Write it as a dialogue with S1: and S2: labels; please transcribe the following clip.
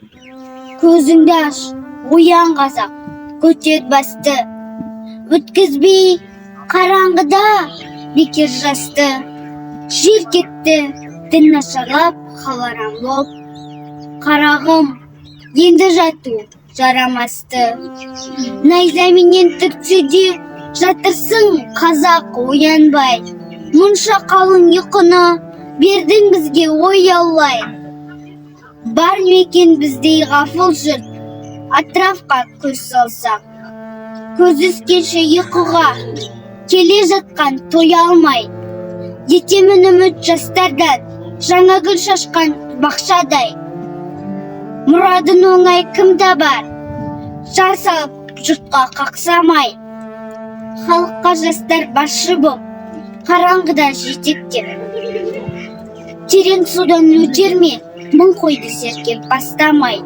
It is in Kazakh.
S1: Көзіңді аш, оян қазақ, көтер басты. Өткізбей қараңғыда бекер жасты. Жер кетті, дін нашарлап, халарам боп. Қарағым, енді жату жарамасты. Найзаменен түртсе де жатырсың қазақ оянбай. Мұнша қалың ұйқыны бердің бізге оялай. Бар мекен біздей ғафыл жұрт, атрафқа көз салсақ. Көз ескенше ұйқыға келе жатқан той алмай. Етемін үміт жастардан, жаңа гүл шашқан бақшадай. Мұрадын оңай кім табар, жар салып жұртқа қақсамай. Халыққа жастар басшы боп, қараңғыда жетектеп. Терең судан өтер ме, мың қойды серкеп бастамай.